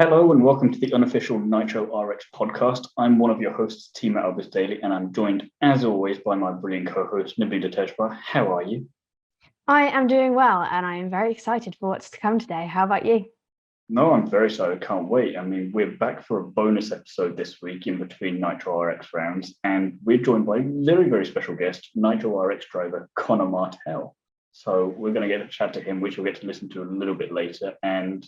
Hello and welcome to the Unofficial Nitro RX podcast. I'm one of your hosts, Thiemo Albers-Daly, and I'm joined, as always, by my brilliant co-host, Nabila and Thiemo. How are you? I am doing well, and I am very excited for what's to come today. How about you? No, I'm very excited. Can't wait. I mean, we're back for a bonus episode this week in between Nitro RX rounds, and we're joined by a very, very special guest, Nitro RX driver Conner Martell. So we're going to get a chat to him, which we'll get to listen to a little bit later. And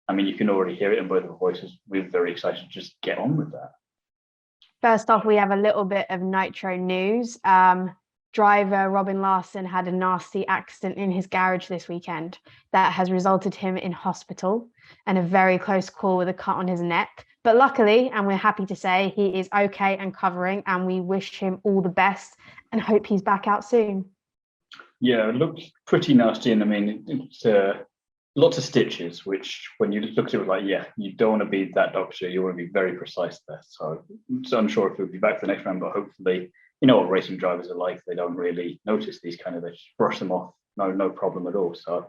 I mean, you can already hear it in both of our voices. We're very excited to just get on with that. First off, we have a little bit of Nitro news. Driver Robin Larson had a nasty accident in his garage this weekend that has resulted him in hospital and a very close call with a cut on his neck. But luckily, and we're happy to say, he is okay and covering, and we wish him all the best and hope he's back out soon. Yeah, it looked pretty nasty. And I mean, it's lots of stitches, which when you look at it, was like, yeah, you don't want to be that doctor. You want to be very precise there. So I'm sure if he'll be back for the next round, but hopefully, you know what racing drivers are like. They don't really notice these kind of, they just brush them off. No problem at all. So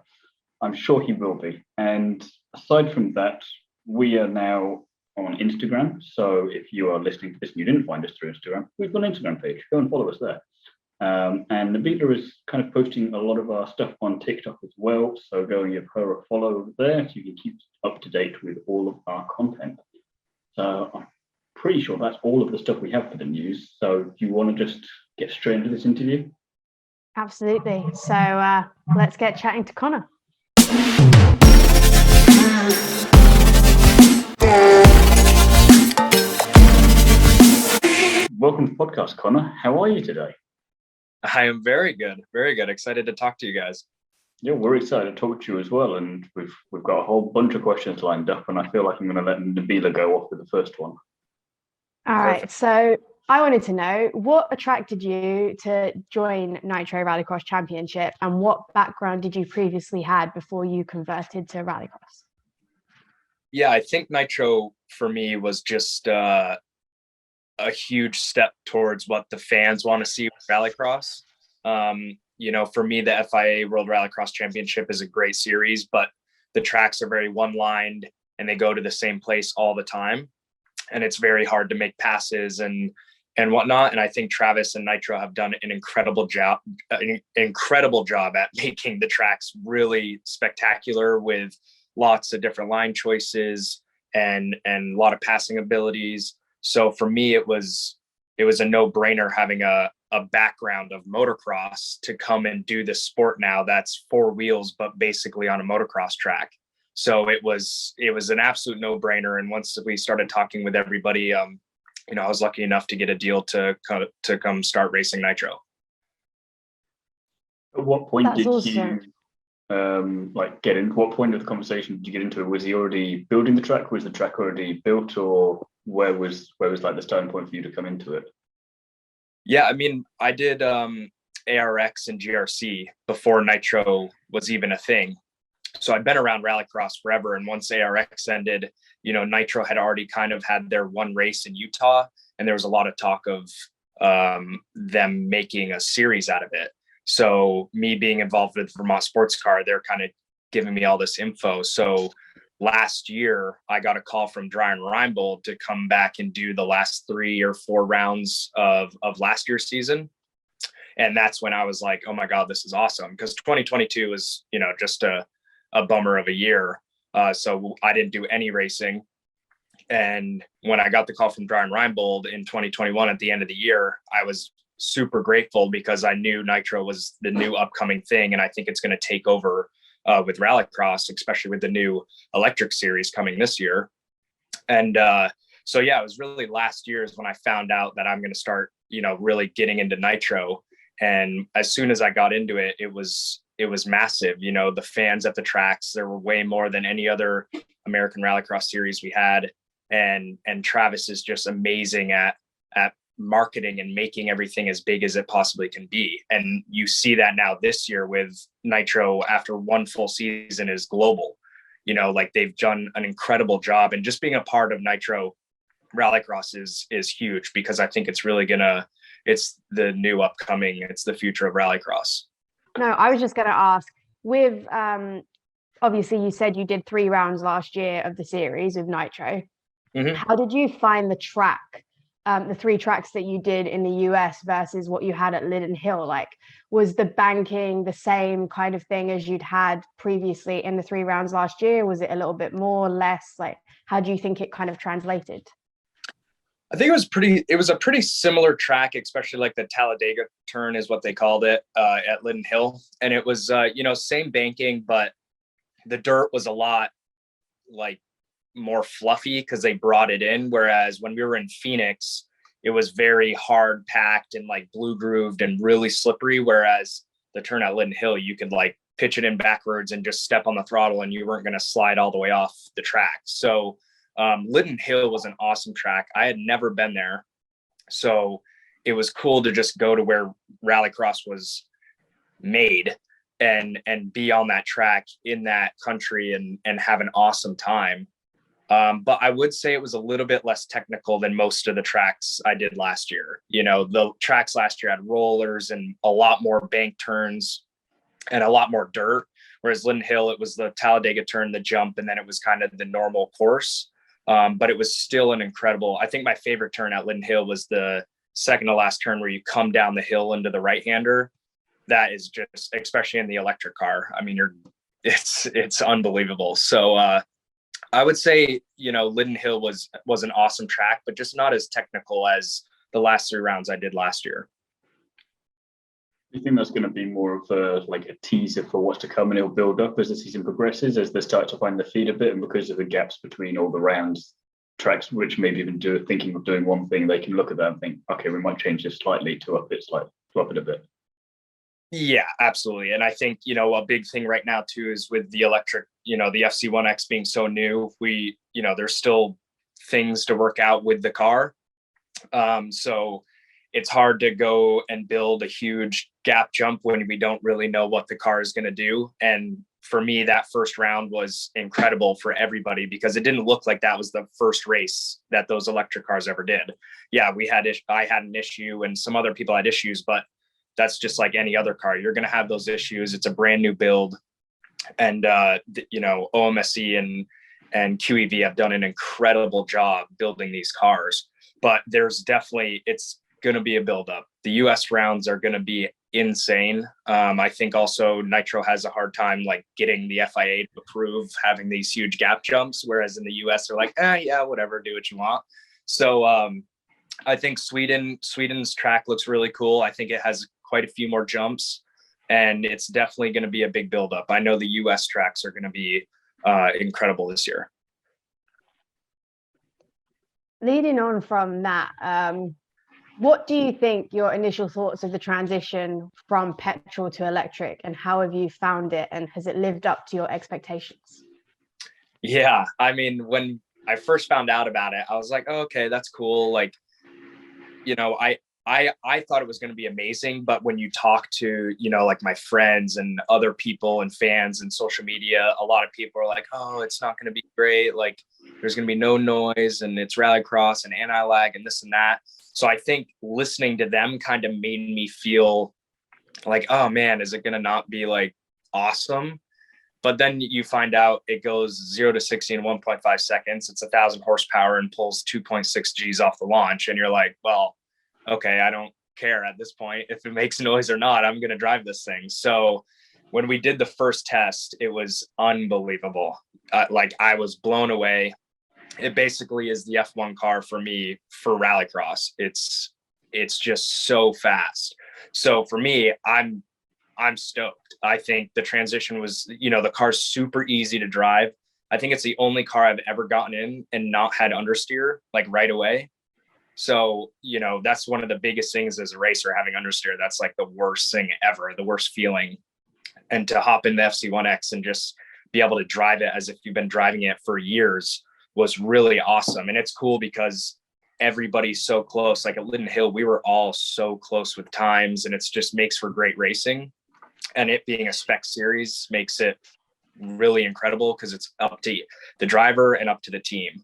I'm sure he will be. And aside from that, we are now on Instagram. So if you are listening to this and you didn't find us through Instagram, we've got an Instagram page. Go and follow us there. And Nabila is kind of posting a lot of our stuff on TikTok as well. So go and give her a follow over there so you can keep up to date with all of our content. So I'm pretty sure that's all of the stuff we have for the news. So do you want to just get straight into this interview? Absolutely. So let's get chatting to Conner. Welcome to the podcast, Conner. How are you today? I am very good, very good. Excited to talk to you guys. Yeah, we're excited to talk to you as well. And we've got a whole bunch of questions lined up, and I feel like I'm going to let Nabila go off with the first one. All right. So I wanted to know, what attracted you to join Nitro Rallycross Championship, and what background did you previously had before you converted to Rallycross? Yeah, I think Nitro for me was just a huge step towards what the fans want to see with Rallycross. For me, the FIA World Rallycross Championship is a great series, but the tracks are very one-lined and they go to the same place all the time. And it's very hard to make passes and whatnot. And I think Travis and Nitro have done an incredible job at making the tracks really spectacular with lots of different line choices and a lot of passing abilities. So for me, it was a no-brainer having a background of motocross to come and do this sport now that's four wheels, but basically on a motocross track. So it was an absolute no-brainer. And once we started talking with everybody, I was lucky enough to get a deal to come start racing Nitro. At what point That's did awesome. you get in? What point of the conversation did you get into it? Was he already building the track? Was the track already built, or where was like the starting point for you to come into it? Yeah, I mean, I did ARX and GRC before Nitro was even a thing. So I'd been around Rallycross forever. And once ARX ended, Nitro had already kind of had their one race in Utah. And there was a lot of talk of them making a series out of it. So me being involved with Vermont Sports Car, they're kind of giving me all this info. So last year, I got a call from Brian Reinbold to come back and do the last 3 or 4 rounds of last year's season. And that's when I was like, oh my God, this is awesome. Because 2022 was, just a bummer of a year. So I didn't do any racing. And when I got the call from Brian Reinbold in 2021 at the end of the year, I was super grateful because I knew Nitro was the new upcoming thing. And I think it's going to take over with Rallycross, especially with the new electric series coming this year. And so, yeah, it was really last year is when I found out that I'm going to start, really getting into Nitro. And as soon as I got into it, it was massive. The fans at the tracks, there were way more than any other American Rallycross series we had. And Travis is just amazing at marketing and making everything as big as it possibly can be. And you see that now this year with Nitro after one full season is global. They've done an incredible job, and just being a part of Nitro Rallycross is huge because I think it's really it's the new upcoming, it's the future of Rallycross. No, I was just going to ask, with obviously you said you did 3 rounds last year of the series with Nitro. How did you find the track, the 3 tracks that you did in the US versus what you had at Lydden Hill? Like, was the banking the same kind of thing as you'd had previously in the 3 rounds last year? Was it a little bit more, less? Like, how do you think it kind of translated? I think it was a pretty similar track, especially like the Talladega turn is what they called it at Lydden Hill. And it was, same banking, but the dirt was a lot like more fluffy because they brought it in. Whereas when we were in Phoenix, it was very hard packed and like blue grooved and really slippery. Whereas the turn at Lydden Hill, you could like pitch it in backwards and just step on the throttle and you weren't going to slide all the way off the track. So Lydden Hill was an awesome track. I had never been there. So it was cool to just go to where Rallycross was made and be on that track in that country and have an awesome time. But I would say it was a little bit less technical than most of the tracks I did last year. You know, the tracks last year had rollers and a lot more bank turns and a lot more dirt. Whereas Lydden Hill, it was the Talladega turn, the jump, and then it was kind of the normal course. But it was still an incredible, I think my favorite turn at Lydden Hill was the second to last turn where you come down the hill into the right-hander. That is just, especially in the electric car, I mean, it's unbelievable. So I would say, Lydden Hill was an awesome track, but just not as technical as the last 3 rounds I did last year. Do you think that's going to be more of a teaser for what's to come, and it'll build up as the season progresses, as they start to find the feed a bit, and because of the gaps between all the rounds, tracks which maybe even thinking of doing one thing, they can look at that and think, okay, we might change this slightly to up it a bit. Yeah, absolutely. And I think, a big thing right now too is with the electric, the FC1X being so new, there's still things to work out with the car. So it's hard to go and build a huge gap jump when we don't really know what the car is going to do. And for me, that first round was incredible for everybody because it didn't look like that was the first race that those electric cars ever did. Yeah, I had an issue and some other people had issues, but that's just like any other car. You're going to have those issues. It's a brand new build. And, OMSE and QEV have done an incredible job building these cars. But it's going to be a buildup. The US rounds are going to be insane. I think also Nitro has a hard time like getting the FIA to approve having these huge gap jumps, whereas in the US they're like, yeah, whatever, do what you want. So I think Sweden's track looks really cool. I think it has quite a few more jumps, and it's definitely going to be a big buildup. I know the US tracks are going to be incredible this year. Leading on from that, what do you think your initial thoughts of the transition from petrol to electric, and how have you found it, and has it lived up to your expectations? Yeah, I mean, when I first found out about it, I was like, oh, okay, that's cool. Like, I thought it was going to be amazing, but when you talk to, like my friends and other people and fans and social media, a lot of people are like, oh, it's not going to be great. Like there's going to be no noise and it's rallycross and anti-lag and this and that. So I think listening to them kind of made me feel like, oh man, is it going to not be like awesome? But then you find out it goes 0 to 60 in 1.5 seconds. It's 1,000 horsepower and pulls 2.6 Gs off the launch. And you're like, well, okay, I don't care at this point if it makes noise or not. I'm going to drive this thing. So when we did the first test, it was unbelievable. I was blown away. It basically is the F1 car for me for rallycross. It's just so fast. So for me, I'm stoked. I think the transition was, the car's super easy to drive. I think it's the only car I've ever gotten in and not had understeer like right away. So, that's one of the biggest things as a racer, having understeer. That's like the worst thing ever, the worst feeling. And to hop in the FC1X and just be able to drive it as if you've been driving it for years was really awesome. And it's cool because everybody's so close. Like at Lydden Hill, we were all so close with times, and it's just makes for great racing. And it being a spec series makes it really incredible because it's up to the driver and up to the team.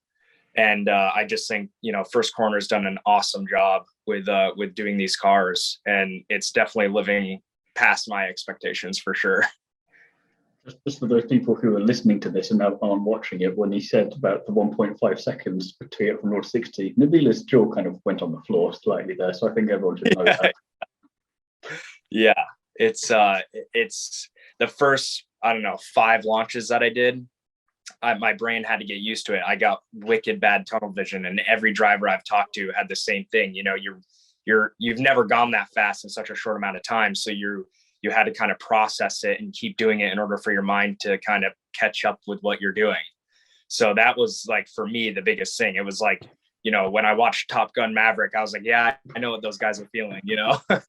And I just think, First Corner's done an awesome job with doing these cars, and it's definitely living past my expectations for sure. Just for those people who are listening to this and now aren't watching it, when he said about the 1.5 seconds to get from 0 to 60, Nabila's jaw kind of went on the floor slightly there. So I think everyone should know that. Yeah, it's the first, I don't know, 5 launches that I did. My brain had to get used to it. I got wicked bad tunnel vision, and every driver I've talked to had the same thing. You know, you've never gone that fast in such a short amount of time, so you had to kind of process it and keep doing it in order for your mind to kind of catch up with what you're doing. So that was like, for me, the biggest thing. It was like, you know, when I watched Top Gun Maverick, I was like, yeah, I know what those guys are feeling, you know. I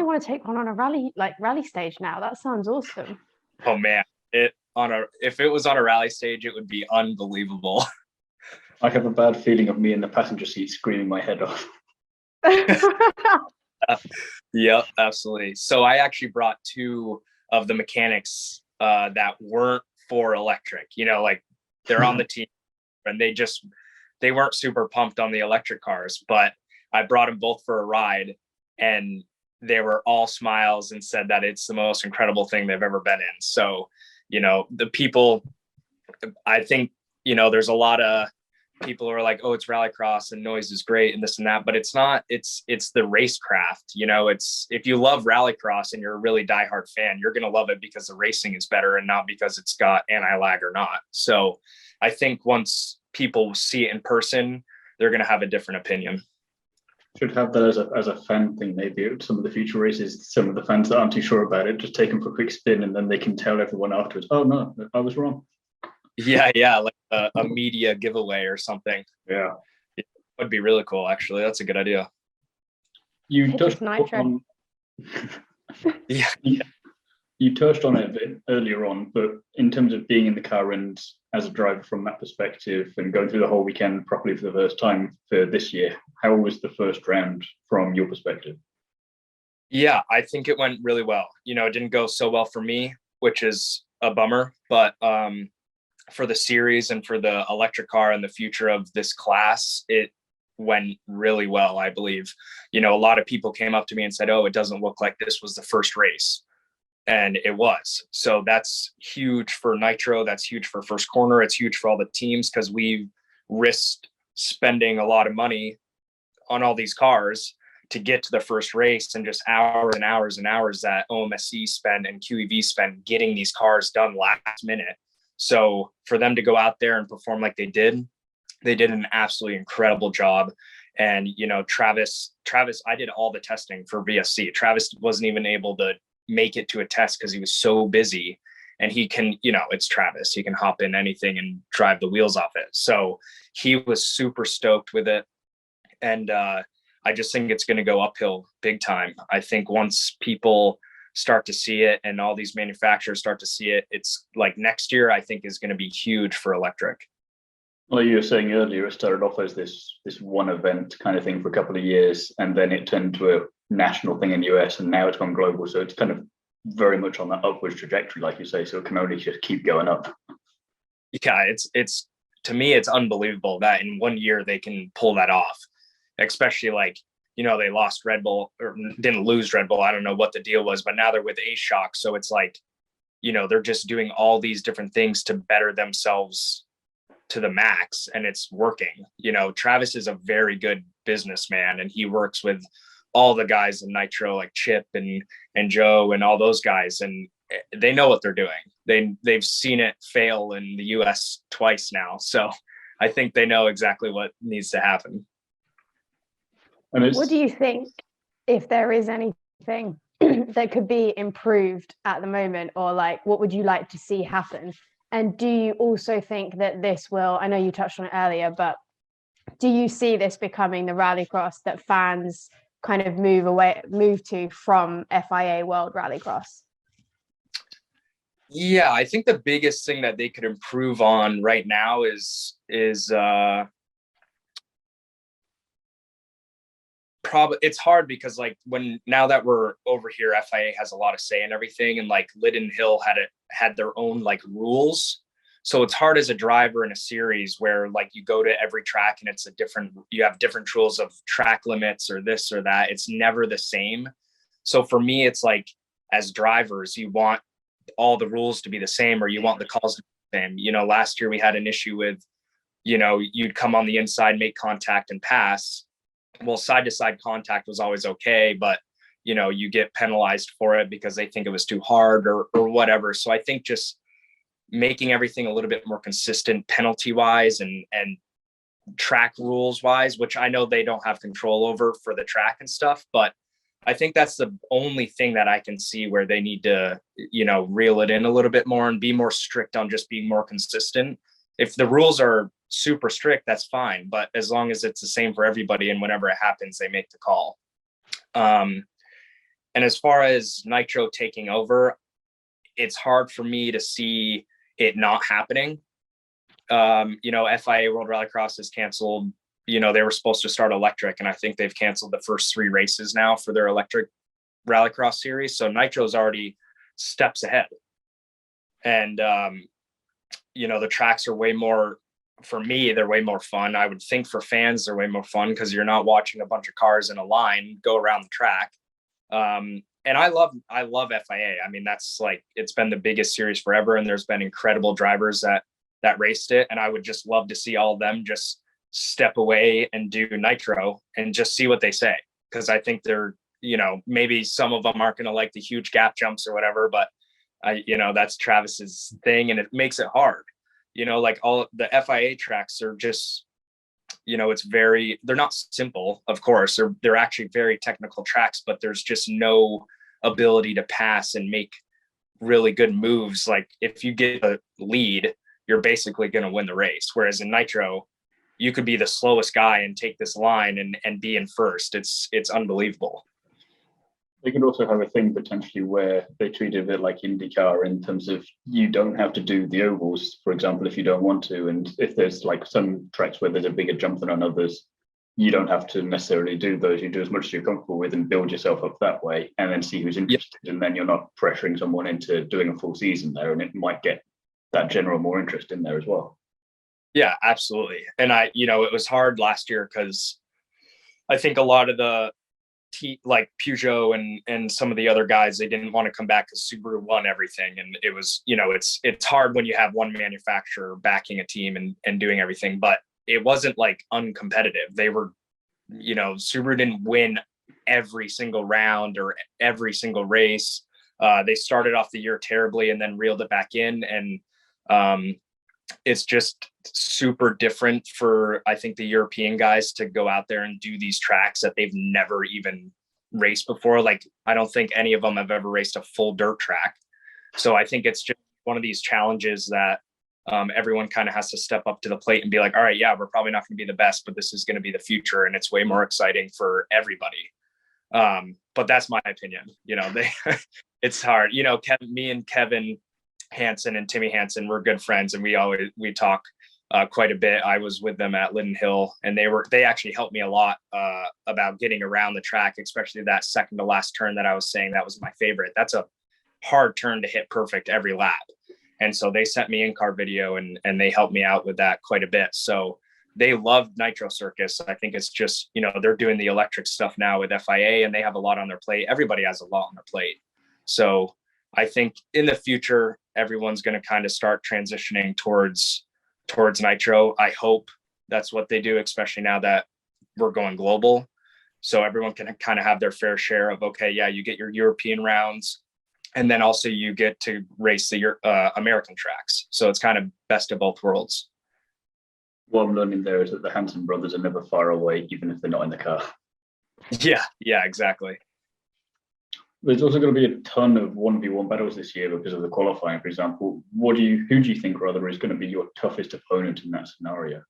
want to take one on a rally stage now. That sounds awesome. Oh man, if it was on a rally stage, it would be unbelievable. I have a bad feeling of me in the passenger seat screaming my head off. Yep, absolutely. So I actually brought 2 of the mechanics that weren't for electric. You know, like they're on the team, and they weren't super pumped on the electric cars, but I brought them both for a ride, and they were all smiles and said that it's the most incredible thing they've ever been in. So, you know, the people, I think, you know, there's a lot of people who are like, oh, it's rallycross and noise is great and this and that, but it's not. It's the racecraft. You know, it's, if you love rallycross and you're a really diehard fan, you're going to love it because the racing is better and not because it's got anti-lag or not. So I think once people see it in person, they're going to have a different opinion. Should have that as a fan thing, maybe at some of the future races. Some of the fans that aren't too sure about it, just take them for a quick spin, and then they can tell everyone afterwards, oh no, I was wrong. Yeah, like a media giveaway or something. Yeah, it would be really cool, actually. That's a good idea. You touched on yeah. You touched on it a bit earlier on, but in terms of being in the car and as a driver from that perspective and going through the whole weekend properly for the first time for this year, how was the first round from your perspective? Yeah, I think it went really well. You know, it didn't go so well for me, which is a bummer, but for the series and for the electric car and the future of this class, it went really well, I believe. You know, a lot of people came up to me and said, oh, it doesn't look like this was the first race. And it was. So that's huge for Nitro. That's huge for First Corner. It's huge for all the teams because we risked spending a lot of money on all these cars to get to the first race, and just hours and hours and hours that OMSC spend and QEV spend getting these cars done last minute. So for them to go out there and perform like they did an absolutely incredible job. And, you know, Travis, I did all the testing for VSC. Travis wasn't even able to make it to a test because he was so busy, and he can, you know, it's Travis, he can hop in anything and drive the wheels off it. So he was super stoked with it. And I just think it's going to go uphill big time. I think once people start to see it and all these manufacturers start to see it, it's like next year, I think, is going to be huge for electric. Well, you were saying earlier, it started off as this one event kind of thing for a couple of years, and then it turned to a national thing in the US, and now it's gone global. So it's kind of very much on that upwards trajectory, like you say. So it can only just keep going up. Yeah, it's to me, it's unbelievable that in 1 year they can pull that off. Especially, like, you know, they lost Red Bull, or didn't lose Red Bull. I don't know what the deal was, but now they're with A-Shock. So it's like, you know, they're just doing all these different things to better themselves to the max, and it's working. You know, Travis is a very good businessman, and he works with all the guys in Nitro, like Chip and Joe and all those guys, and they know what they're doing. They've seen it fail in the US twice now. So I think they know exactly what needs to happen. What do you think, if there is anything that could be improved at the moment, or like, what would you like to see happen? And do you also think that this will, I know you touched on it earlier, but do you see this becoming the rallycross that fans kind of move to from FIA World Rallycross? Yeah, I think the biggest thing that they could improve on right now is probably, it's hard because, like, now that we're over here, FIA has a lot of say in everything, and like Lydden Hill had their own like rules. So it's hard as a driver in a series where, like, you go to every track and you have different rules of track limits or this or that. It's never the same. So for me, it's like, as drivers, you want all the rules to be the same, or you want the calls to be the same. You know, last year we had an issue with, you know, you'd come on the inside, make contact and pass. Well, side to side contact was always okay, but you know, you get penalized for it because they think it was too hard or whatever. So I think just making everything a little bit more consistent penalty wise and track rules wise, which I know they don't have control over for the track and stuff, but I think that's the only thing that I can see where they need to, you know, reel it in a little bit more and be more strict on just being more consistent. If the rules are super strict, that's fine, but as long as it's the same for everybody and whenever it happens, they make the call. And as far as Nitro taking over, it's hard for me to see it not happening. You know, FIA World Rallycross is canceled. You know, they were supposed to start electric, and I think they've canceled the first 3 races now for their electric Rallycross series. So Nitro's already steps ahead. And, you know, the tracks are way more, for me, they're way more fun. I would think for fans, they're way more fun because you're not watching a bunch of cars in a line go around the track. And I love FIA. I mean, that's like, it's been the biggest series forever, and there's been incredible drivers that raced it. And I would just love to see all of them just step away and do Nitro and just see what they say. Cause I think they're, you know, maybe some of them aren't going to like the huge gap jumps or whatever, but you know, that's Travis's thing, and it makes it hard. You know, like all the FIA tracks are just, you know, they're not simple, of course, they're actually very technical tracks, but there's just no ability to pass and make really good moves. Like if you get a lead, you're basically going to win the race. Whereas in Nitro, you could be the slowest guy and take this line and be in first. It's unbelievable. They could also have a thing potentially where they treat it a bit like IndyCar in terms of you don't have to do the ovals, for example, if you don't want to. And if there's like some tracks where there's a bigger jump than on others, you don't have to necessarily do those. You do as much as you're comfortable with and build yourself up that way, and then see who's interested. Yep. And then you're not pressuring someone into doing a full season there, and it might get that general more interest in there as well. Yeah, absolutely. And you know, it was hard last year because I think a lot of the like Peugeot and some of the other guys, they didn't want to come back because Subaru won everything. And it was, you know, it's hard when you have one manufacturer backing a team and doing everything, but it wasn't like uncompetitive. They were, you know, Subaru didn't win every single round or every single race. They started off the year terribly and then reeled it back in. And it's just super different for, I think, the European guys to go out there and do these tracks that they've never even raced before. Like, I don't think any of them have ever raced a full dirt track. So I think it's just one of these challenges that everyone kind of has to step up to the plate and be like, all right, yeah, we're probably not going to be the best, but this is going to be the future. And it's way more exciting for everybody. But that's my opinion. You know, it's hard. You know, me and Kevin Hansen and Timmy Hansen, we're good friends, and we talk quite a bit. I was with them at Lydden Hill, and they actually helped me a lot about getting around the track, especially that second to last turn that I was saying that was my favorite. That's a hard turn to hit perfect every lap. And so they sent me in-car video and they helped me out with that quite a bit. So they love Nitro Circus. I think it's just, you know, they're doing the electric stuff now with FIA, and they have a lot on their plate. Everybody has a lot on their plate. So I think in the future, everyone's going to kind of start transitioning towards Nitro. I hope that's what they do, especially now that we're going global. So everyone can kind of have their fair share of, okay, yeah, you get your European rounds, and then also you get to race the American tracks. So it's kind of best of both worlds. What I'm learning there is that the Hanson brothers are never far away, even if they're not in the car. Yeah, exactly. There's also going to be a ton of 1v1 battles this year because of the qualifying, for example. Who do you think rather is going to be your toughest opponent in that scenario?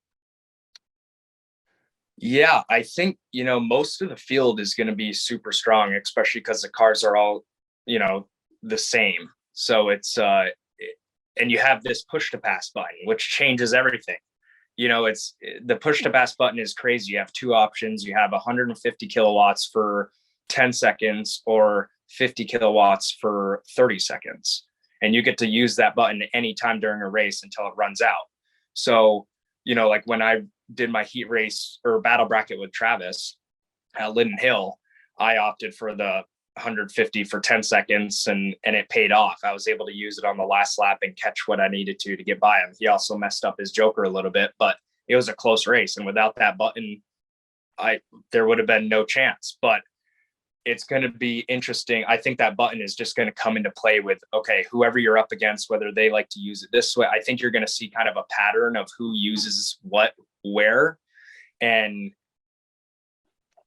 Yeah, I think, you know, most of the field is going to be super strong, especially because the cars are all, you know, the same. So it's and you have this push to pass button, which changes everything. You know, it's the push to pass button is crazy. You have two options. You have 150 kilowatts for 10 seconds or 50 kilowatts for 30 seconds. And you get to use that button anytime during a race until it runs out. So, you know, like when I did my heat race or battle bracket with Travis at Lydden Hill, I opted for the 150 for 10 seconds and it paid off. I was able to use it on the last lap and catch what I needed to get by him. He also messed up his joker a little bit, but it was a close race. And without that button, there would have been no chance. But it's going to be interesting. I think that button is just going to come into play with, okay, whoever you're up against, whether they like to use it this way. I think you're going to see kind of a pattern of who uses what, where, and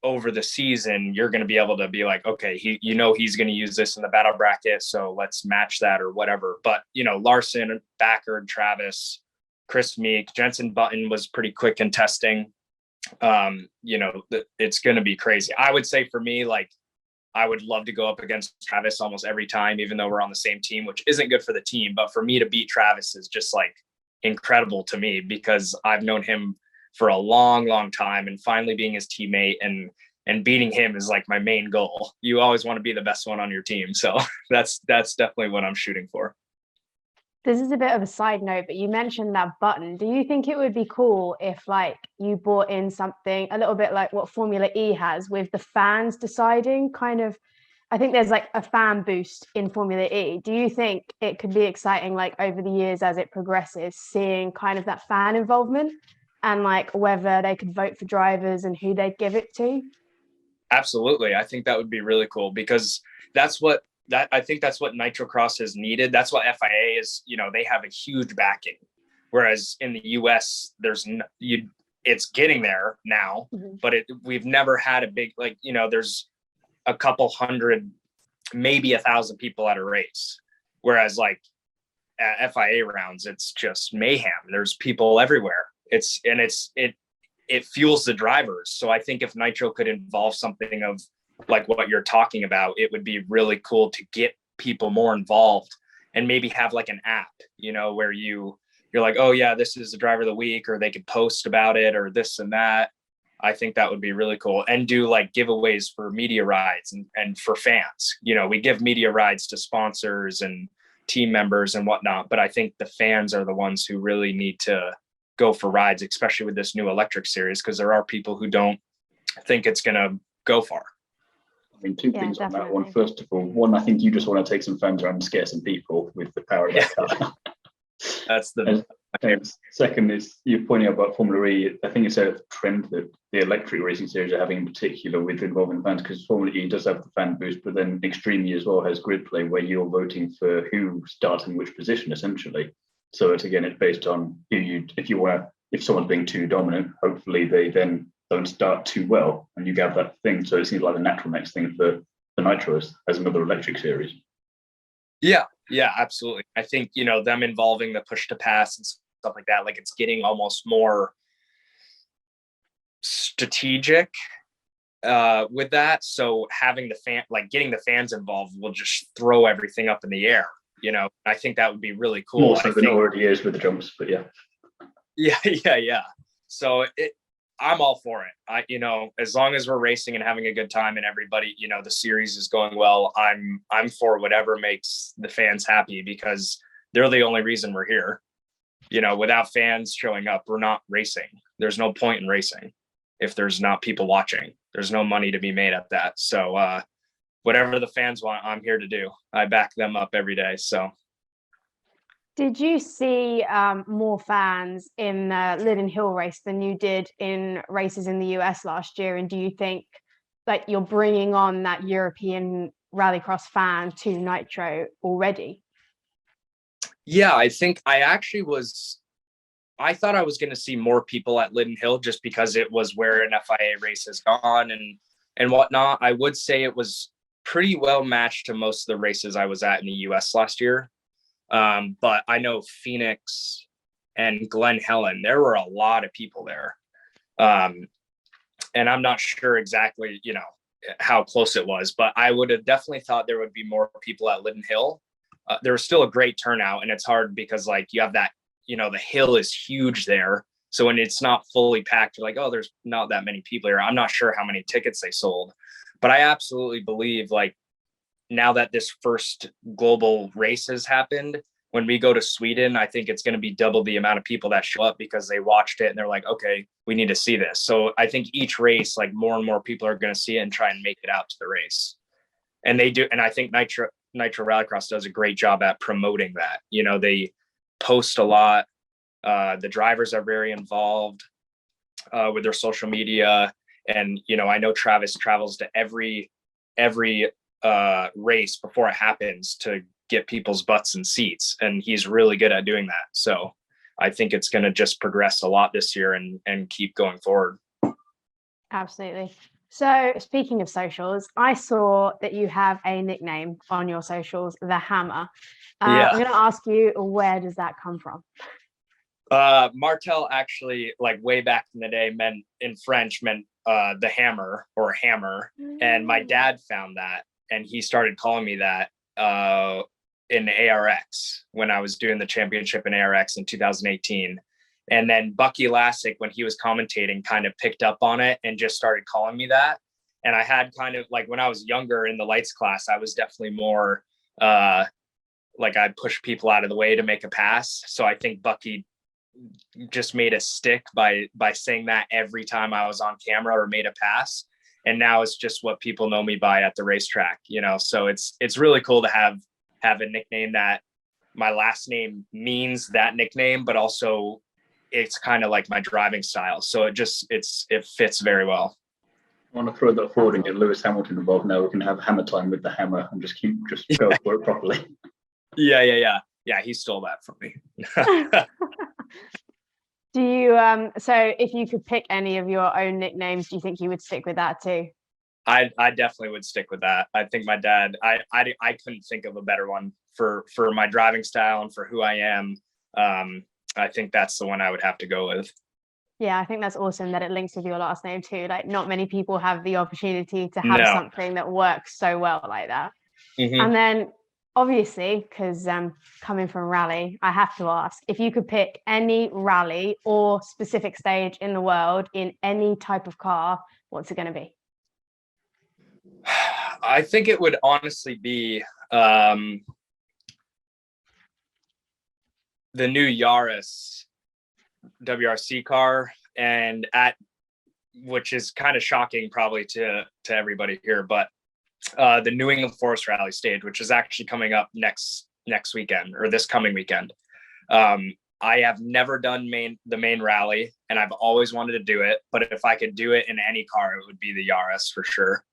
over the season, you're going to be able to be like, okay, he's going to use this in the battle bracket, so let's match that or whatever. But, Larson, Backer, Travis, Chris Meek, Jensen Button was pretty quick in testing. It's going to be crazy. I would say for me, like, I would love to go up against Travis almost every time, even though we're on the same team, which isn't good for the team. But for me to beat Travis is just like incredible to me, because I've known him for a long, long time, and finally being his teammate and beating him is like my main goal. You always want to be the best one on your team. So that's definitely what I'm shooting for. This is a bit of a side note, but you mentioned that button. Do you think it would be cool if like you brought in something a little bit like what Formula E has, with the fans deciding kind of, I think there's like a fan boost in Formula E. Do you think it could be exciting, like over the years as it progresses, seeing kind of that fan involvement and like whether they could vote for drivers and who they'd give it to? Absolutely. I think that would be really cool, because I think that's what Nitrocross has needed. That's what FIA is, they have a huge backing. Whereas in the US, it's getting there now, but we've never had a big, there's a couple hundred, maybe 1,000 people at a race. Whereas like at FIA rounds, it's just mayhem. There's people everywhere. It fuels the drivers. So I think if Nitro could involve something of like what you're talking about, it would be really cool to get people more involved, and maybe have like an app, where you're like, oh yeah, this is the driver of the week, or they could post about it or this and that. I think that would be really cool, and do like giveaways for media rides and for fans. We give media rides to sponsors and team members and whatnot, but I think the fans are the ones who really need to go for rides, especially with this new electric series, because there are people who don't think it's going to go far. I mean, two things on that one. First of all, one, I think you just want to take some fans around and scare some people with the power of that car. That's the second is you're pointing out about Formula E. I think it's a trend that the electric racing series are having, in particular with involving fans, because Formula E does have the fan boost, but then Extreme E as well has grid play, where you're voting for who starts in which position essentially. So it's based on if someone's being too dominant, hopefully they then don't start too well, and you have that thing. So it seems like the natural next thing for Nitros as another electric series. Yeah, absolutely. I think, them involving the push to pass and stuff like that, like it's getting almost more strategic with that. So having getting the fans involved will just throw everything up in the air. I think that would be really cool. More so than it already is with the jumps, but yeah. Yeah. So I'm all for it. As long as we're racing and having a good time and everybody, the series is going well, I'm for whatever makes the fans happy, because they're the only reason we're here. Without fans showing up, we're not racing. There's no point in racing if there's not people watching. There's no money to be made at that. So whatever the fans want, I'm here to do. I back them up every day. So. Did you see more fans in the Lydden Hill race than you did in races in the US last year? And do you think that you're bringing on that European rallycross fan to Nitro already? Yeah, I think I thought I was going to see more people at Lydden Hill, just because it was where an FIA race has gone and whatnot. I would say it was pretty well matched to most of the races I was at in the US last year. But I know Phoenix and Glen Helen, there were a lot of people there. And I'm not sure exactly, how close it was, but I would have definitely thought there would be more people at Lydden Hill. There was still a great turnout, and it's hard because like you have that, the hill is huge there. So when it's not fully packed, you're like, oh, there's not that many people here. I'm not sure how many tickets they sold, but I absolutely believe like, now that this first global race has happened, when we go to Sweden, I think it's going to be double the amount of people that show up, because they watched it and they're like, okay, we need to see this. So I think each race, like more and more people are going to see it and try and make it out to the race. and they do. And I think Nitro Rallycross does a great job at promoting that. You know, they post a lot. The drivers are very involved with their social media. And, you know, I know Travis travels to every race before it happens to get people's butts in seats. And he's really good at doing that. So I think it's going to just progress a lot this year and keep going forward. Absolutely. So speaking of socials, I saw that you have a nickname on your socials, the Hammer. Yeah. I'm going to ask you, where does that come from? Martell actually, like way back in the day, meant in French the hammer or hammer. And my dad found that and he started calling me that in ARX when I was doing the championship in ARX in 2018. And then Bucky Lassick, when he was commentating, kind of picked up on it and just started calling me that. And I had kind of like when I was younger in the lights class, I was definitely more like I'd push people out of the way to make a pass. So I think Bucky just made a stick by saying that every time I was on camera or made a pass. And now it's just what people know me by at the racetrack, you know. So it's really cool to have a nickname that my last name means that nickname, but also it's kind of like my driving style. So it fits very well. I want to throw that forward and get Lewis Hamilton involved now. We can have hammer time with the hammer and just go for it properly. Yeah. He stole that from me. Do you so if you could pick any of your own nicknames, do you think you would stick with that too? I definitely would stick with that. I think my dad, I couldn't think of a better one for my driving style and for who I am. I think that's the one I would have to go with. Yeah, I think that's awesome that it links with your last name too. Like not many people have the opportunity to have something that works so well like that. Mm-hmm. And then obviously, because coming from rally, I have to ask, if you could pick any rally or specific stage in the world in any type of car, what's it going to be? I think it would honestly be the new Yaris WRC car, and which is kind of shocking probably to everybody here, but the New England Forest Rally stage, which is actually coming up next weekend or this coming weekend. I have never done the main rally and I've always wanted to do it, but if I could do it in any car, it would be the Yaris for sure.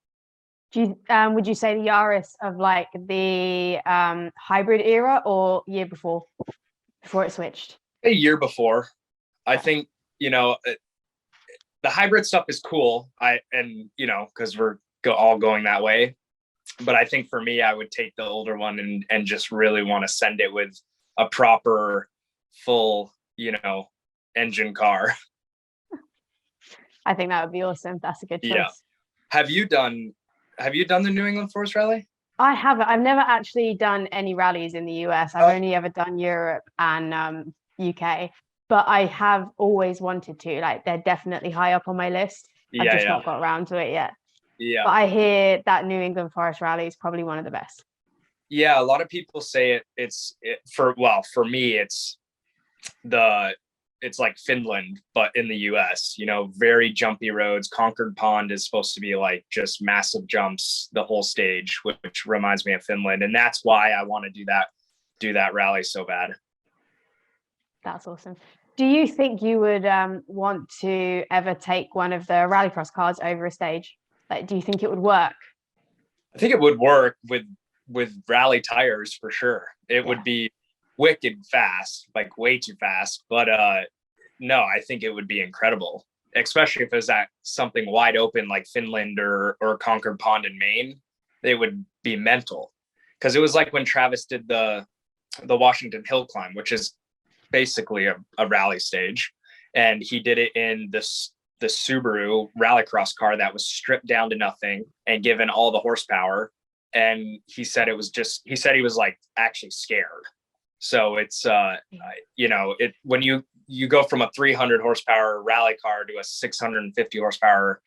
Would you say the Yaris of like the hybrid era or year before it switched? A year before. I think, you know, the hybrid stuff is cool. You know, because we're all going that way. But I think for me, I would take the older one and just really want to send it with a proper full, you know, engine car. I think that would be awesome. That's a good choice. Yeah. Have you done the New England Forest Rally? I haven't. I've never actually done any rallies in the US. I've only ever done Europe and UK. But I have always wanted to. Like they're definitely high up on my list. I've just not got around to it yet. Yeah. But I hear that New England Forest Rally is probably one of the best. Yeah, a lot of people say for me it's like Finland, but in the US, you know, very jumpy roads. Concord Pond is supposed to be like just massive jumps the whole stage, which reminds me of Finland. And that's why I want to do that rally so bad. That's awesome. Do you think you would want to ever take one of the rallycross cars over a stage? Like, do you think it would work? I think it would work with rally tires for sure. It would be wicked fast, like way too fast. But no, I think it would be incredible, especially if it was at something wide open like Finland or Concord Pond in Maine. They would be mental, because it was like when Travis did the Washington Hill climb, which is basically a rally stage, and he did it in the Subaru rallycross car that was stripped down to nothing and given all the horsepower. And he said he was like actually scared. So it's you know, when you go from a 300 horsepower rally car to a 650 horsepower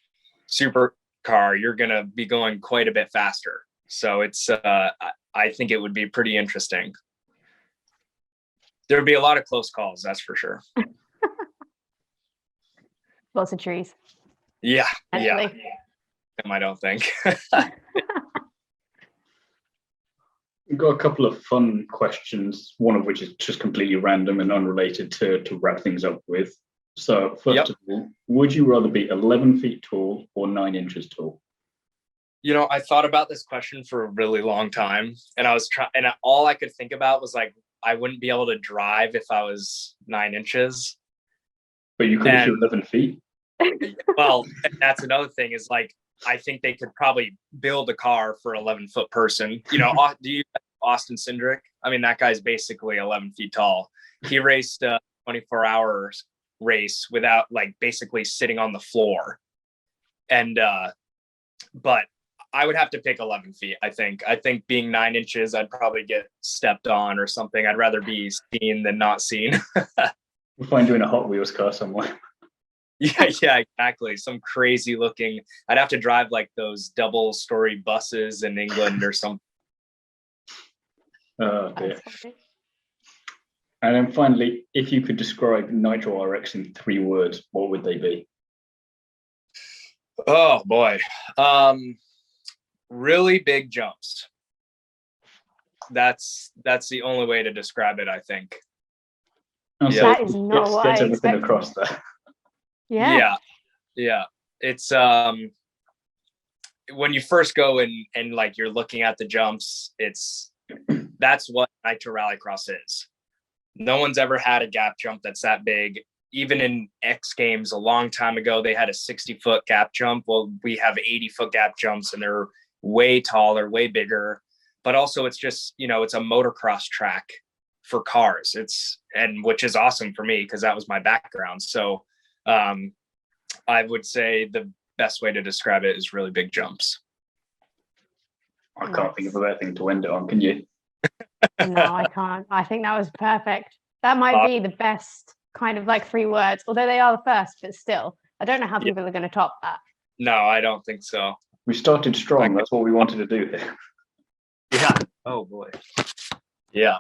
super car, you're gonna be going quite a bit faster. So it's I think it would be pretty interesting. There would be a lot of close calls, that's for sure. Lots of trees. Yeah, actually. yeah. I don't think. We've got a couple of fun questions, one of which is just completely random and unrelated to wrap things up with. So first of all, would you rather be 11 feet tall or 9 inches tall? I thought about this question for a really long time, and I was trying, and all I could think about was like, I wouldn't be able to drive if I was 9 inches. But you could if you're 11 feet. Well, that's another thing is like, I think they could probably build a car for 11-foot person. Do you know Austin Cindric? I mean, that guy's basically 11 feet tall. He raced a 24-hour race without like basically sitting on the floor. And, but I would have to pick 11 feet. I think being 9 inches, I'd probably get stepped on or something. I'd rather be seen than not seen. We'll find you in a Hot Wheels car somewhere. Yeah, exactly. Some crazy looking. I'd have to drive like those double-story buses in England or something. Oh dear. And then finally, if you could describe Nitro RX in 3 words, what would they be? Oh boy. Really big jumps. That's the only way to describe it, I think. That is not what I everything expected. across there. Yeah. It's when you first go and like you're looking at the jumps, that's what Nitro Rallycross is. No one's ever had a gap jump that's that big. Even in X Games a long time ago, they had a 60-foot gap jump. Well, we have 80-foot gap jumps, and they're way taller, way bigger. But also, it's just it's a motocross track for cars. Which is awesome for me because that was my background. So I would say the best way to describe it is really big jumps. I can't think of a better thing to end it on, can you? No, I can't. I think that was perfect. That might be the best kind of like 3 words, although they are the first, but still, I don't know how people are going to top that. No, I don't think so. We started strong. That's what we wanted to do here. Yeah. Oh boy. Yeah.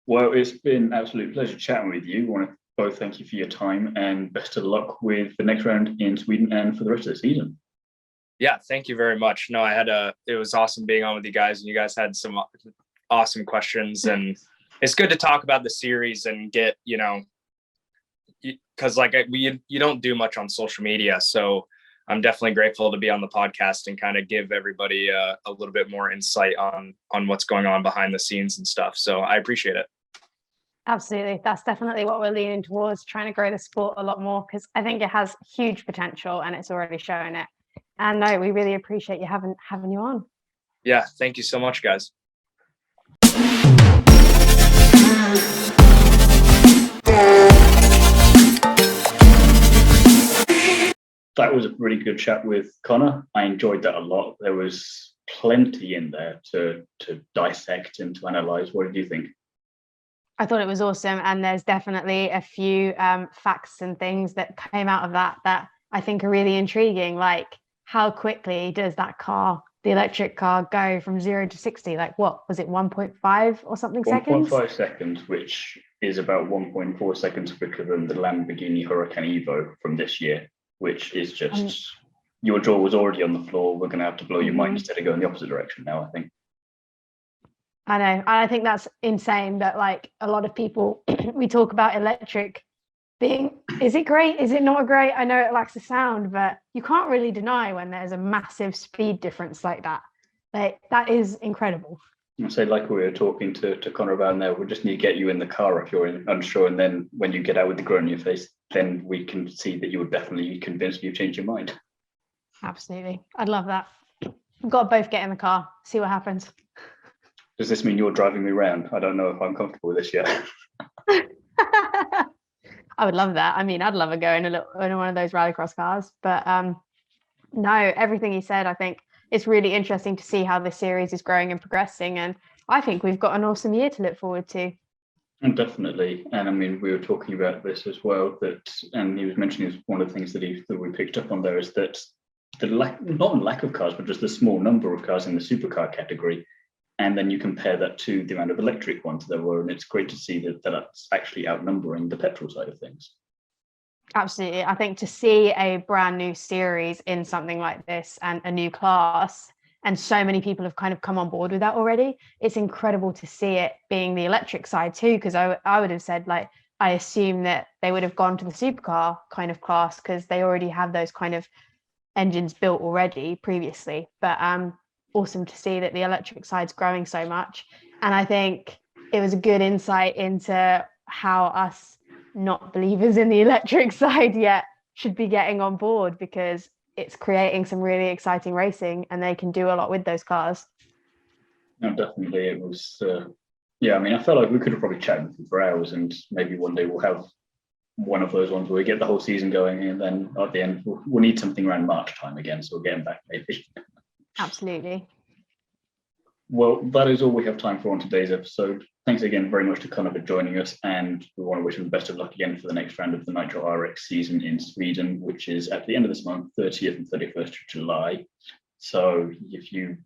Well, it's been an absolute pleasure chatting with you. I want to both thank you for your time and best of luck with the next round in Sweden and for the rest of the season. Yeah, thank you very much. No, it was awesome being on with you guys, and you guys had some awesome questions, and it's good to talk about the series and get, because like you don't do much on social media. So I'm definitely grateful to be on the podcast and kind of give everybody a little bit more insight on what's going on behind the scenes and stuff. So I appreciate it. Absolutely. That's definitely what we're leaning towards, trying to grow the sport a lot more, because I think it has huge potential and it's already showing it. And no, we really appreciate you having you on. Yeah. Thank you so much, guys. That was a really good chat with Conner. I enjoyed that a lot. There was plenty in there to dissect and to analyze. What did you think? I thought it was awesome. And there's definitely a few facts and things that came out of that I think are really intriguing. Like, how quickly does that car, the electric car, go from 0 to 60? Like, what was it, 1.5 or something seconds? 1.5 seconds, which is about 1.4 seconds quicker than the Lamborghini Huracan Evo from this year, which is just your jaw was already on the floor. We're going to have to blow your mind instead of going the opposite direction now, I think. I know. And I think that's insane that like a lot of people, we talk about electric being, is it great? Is it not great? I know it lacks a sound, but you can't really deny when there's a massive speed difference like that. Like, that is incredible. I say, like we were talking to Conner about there, we just need to get you in the car if you're unsure. And then when you get out with the grin on your face, then we can see that you would definitely convince you change your mind. Absolutely. I'd love that. We've got to both get in the car, see what happens. Does this mean you're driving me around? I don't know if I'm comfortable with this yet. I would love that. I mean, I'd love a go in one of those rallycross cars. But no, everything he said, I think it's really interesting to see how this series is growing and progressing. And I think we've got an awesome year to look forward to. And definitely. And I mean, we were talking about this as well, and he was mentioning one of the things that we picked up on there is that not lack of cars, but just the small number of cars in the supercar category. And then you compare that to the amount of electric ones there were, and it's great to see that that's actually outnumbering the petrol side of things. Absolutely. I think to see a brand new series in something like this and a new class, and so many people have kind of come on board with that already. It's incredible to see it being the electric side too, because I would have said, like, I assume that they would have gone to the supercar kind of class because they already have those kind of engines built already previously. But awesome to see that the electric side's growing so much. And I think it was a good insight into how us not believers in the electric side yet should be getting on board, because it's creating some really exciting racing and they can do a lot with those cars. No, definitely. It was, I mean, I felt like we could have probably chatted with you for hours, and maybe one day we'll have one of those ones where we get the whole season going, and then at the end we'll need something around March time again, so we'll get them back maybe. Absolutely. Well, that is all we have time for on today's episode. Thanks again very much to Conner for joining us, and we want to wish him the best of luck again for the next round of the Nitro RX season in Sweden, which is at the end of this month, 30th and 31st of July. So if you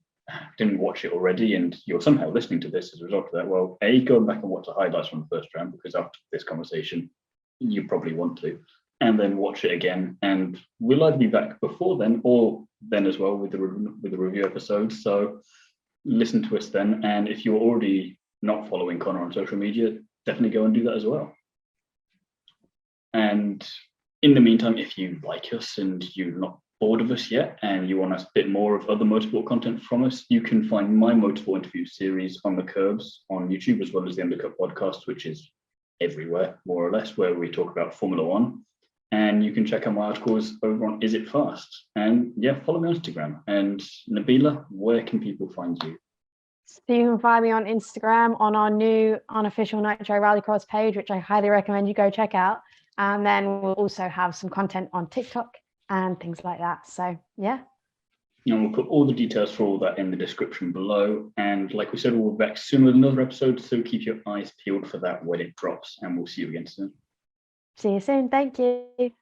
didn't watch it already and you're somehow listening to this as a result of that, well, go back and watch the highlights from the first round, because after this conversation, you probably want to, and then watch it again. And we'll either be back before then or then as well with the review episode. So listen to us then. And if you're already not following Conner on social media, definitely go and do that as well. And in the meantime, if you like us and you're not bored of us yet and you want a bit more of other motorsport content from us, you can find my motorsport interview series On the Curbs on YouTube, as well as the Undercut podcast, which is everywhere more or less, where we talk about Formula One. And you can check out my articles over on Is It Fast? And yeah, follow me on Instagram. And Nabila, where can people find you? So you can find me on Instagram on our new Unofficial Nitro Rallycross page, which I highly recommend you go check out. And then we'll also have some content on TikTok and things like that. So yeah. And we'll put all the details for all that in the description below. And like we said, we'll be back soon with another episode. So keep your eyes peeled for that when it drops. And we'll see you again soon. See you soon. Thank you.